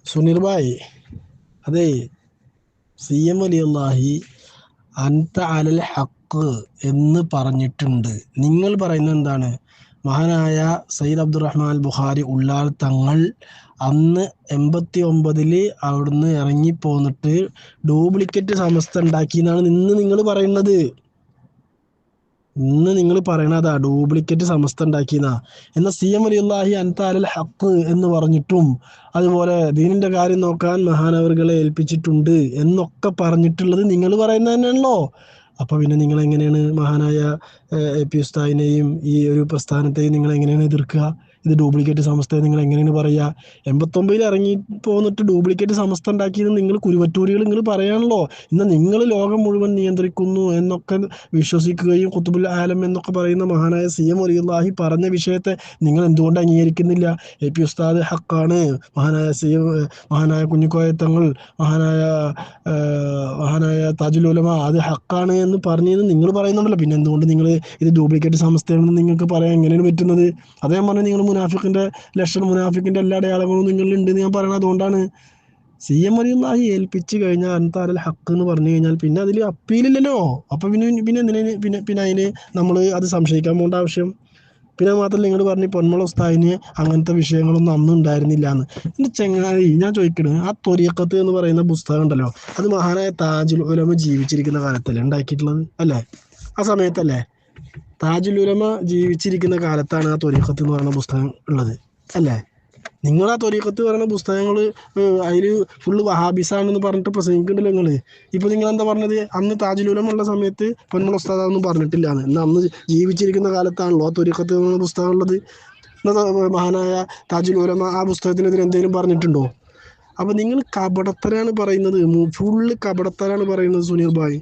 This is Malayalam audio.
സുനീർ ഭായ്, അതെ, സി എം വലിയുല്ലാഹി അൻത അലൽ ഹക്ക് എന്ന് പറഞ്ഞിട്ടുണ്ട്. നിങ്ങൾ പറയുന്നത് എന്താണ്? മഹാനായ സയ്യിദ് അബ്ദുറഹ്മാൻ ബുഖാരി ഉള്ളാൽ തങ്ങൾ അന്ന് 89 അവിടുന്ന് ഇറങ്ങിപ്പോന്നിട്ട് ഡ്യൂപ്ലിക്കേറ്റ് സമസ്ത ഉണ്ടാക്കി എന്നാണ് ഇന്ന് നിങ്ങൾ പറയുന്നത്. ഇന്ന് നിങ്ങൾ പറയണതാ ഡ്യൂപ്ലിക്കേറ്റ് സമസ്ത ഉണ്ടാക്കിയെന്നാ. എന്നാൽ സി എം വലിയുല്ലാഹി അൻത അലൽ ഹക്ക് എന്ന് പറഞ്ഞിട്ടും അതുപോലെ ദീനിന്റെ കാര്യം നോക്കാൻ മഹാനവറുകളെ ഏൽപ്പിച്ചിട്ടുണ്ട് എന്നൊക്കെ പറഞ്ഞിട്ടുള്ളത് നിങ്ങൾ പറയുന്നത് തന്നെയാണല്ലോ. അപ്പൊ പിന്നെ നിങ്ങൾ എങ്ങനെയാണ് മഹാനായ എ പി ഉസ്താദിനെയും ഈ ഒരു പ്രസ്ഥാനത്തെയും നിങ്ങൾ എങ്ങനെയാണ് എതിർക്കുക? ഇത് ഡ്യൂപ്ലിക്കേറ്റ് സമസ്ത നിങ്ങൾ എങ്ങനെയാണ് പറയുക? 89 ഇറങ്ങി പോന്നിട്ട് ഡ്യൂപ്ലിക്കേറ്റ് സമസ്ത ഉണ്ടാക്കിയത് നിങ്ങൾ കുരുവറ്റൂരികൾ നിങ്ങൾ പറയാണല്ലോ. ഇന്ന് നിങ്ങൾ ലോകം മുഴുവൻ നിയന്ത്രിക്കുന്നു എന്നൊക്കെ വിശ്വസിക്കുകയും ഖുതുബുൽ ആലം എന്നൊക്കെ പറയുന്ന മഹാനായ സി എം വലിയുല്ലാഹി പറഞ്ഞ വിഷയത്തെ നിങ്ങൾ എന്തുകൊണ്ട് അംഗീകരിക്കുന്നില്ല? എ പി ഉസ്താദ് ഹക്കാണ്, മഹാനായ കുഞ്ഞിക്കോയ തങ്ങൾ, മഹാനായ മഹാനായ താജുൽ ഉലമ അത് ഹക്കാണ് എന്ന് പറഞ്ഞത് നിങ്ങൾ പറയുന്നുണ്ടല്ലോ. പിന്നെ എന്തുകൊണ്ട് നിങ്ങൾ ഇത് ഡ്യൂപ്ലിക്കേറ്റ് സംസ്ഥയാണെന്ന് നിങ്ങൾക്ക് പറയാൻ എങ്ങനെയാണ് പറ്റുന്നത്? അതേ ഞാൻ പറഞ്ഞു, നിങ്ങൾ മുനാഫിക്കിന്റെ ലക്ഷണം, മുനാഫിക്കിന്റെ എല്ലാ അടയാളങ്ങളും നിങ്ങളിൽ ഉണ്ടെന്ന് ഞാൻ പറയുന്നത് അതുകൊണ്ടാണ്. സി എം വലിയുള്ളാഹി ഏൽപ്പിച്ചു കഴിഞ്ഞാൽ അൻതാരൽ ഹക്ക് എന്ന് പറഞ്ഞു കഴിഞ്ഞാൽ പിന്നെ അതിൽ അപ്പീലില്ലല്ലോ. അപ്പൊ പിന്നെ പിന്നെ എന്തിനാ പിന്നെ അതിന് നമ്മൾ അത് സംശയിക്കാൻ പോകേണ്ട ആവശ്യം? പിന്നെ മാത്രമല്ല, നിങ്ങൾ പറഞ്ഞു പൊന്മള ഉസ്താദിന് അങ്ങനത്തെ വിഷയങ്ങളൊന്നും അന്നും ഉണ്ടായിരുന്നില്ല എന്ന്. എന്റെ ചങ്ങാതി, ഞാൻ ചോദിക്കണേ, ആ ത്വരീഖത്ത് എന്ന് പറയുന്ന പുസ്തകം ഉണ്ടല്ലോ, അത് മഹാനായ താജുൽ ഉലമ ജീവിച്ചിരിക്കുന്ന കാലത്തല്ലേ ഉണ്ടാക്കിയിട്ടുള്ളത്? അല്ലേ? ആ സമയത്തല്ലേ? താജുൽ ഉലമ ജീവിച്ചിരിക്കുന്ന കാലത്താണ് ആ ത്വരീഖത്ത് എന്ന് പറയുന്ന പുസ്തകം ഉള്ളത്, അല്ലേ? നിങ്ങൾ ആ ത്വരീഖത്ത് പറയുന്ന പുസ്തകങ്ങൾ അതിൽ ഫുള്ള് വഹാബിസാണെന്ന് പറഞ്ഞിട്ട് പ്രസംഗിക്കുന്നുണ്ടല്ലോ നിങ്ങൾ. ഇപ്പൊ നിങ്ങൾ എന്താ പറഞ്ഞത്? അന്ന് താജുൽ ഉലമ ഉള്ള സമയത്ത് പൊന്മുള ഉസ്താദ് അതൊന്നും പറഞ്ഞിട്ടില്ല എന്ന്. എന്നാൽ അന്ന് ജീവിച്ചിരിക്കുന്ന കാലത്താണല്ലോ ആ ത്വരീഖത്ത് എന്ന പുസ്തകം ഉള്ളത്. എന്നാൽ മഹാനായ താജുൽ ഉലമ ആ പുസ്തകത്തിനെതിരെ എന്തെങ്കിലും പറഞ്ഞിട്ടുണ്ടോ? അപ്പൊ നിങ്ങൾ കപടത്തരാണ് പറയുന്നത്, ഫുള്ള് കപടത്തരാണ് പറയുന്നത് സുനീർ ഭായ്.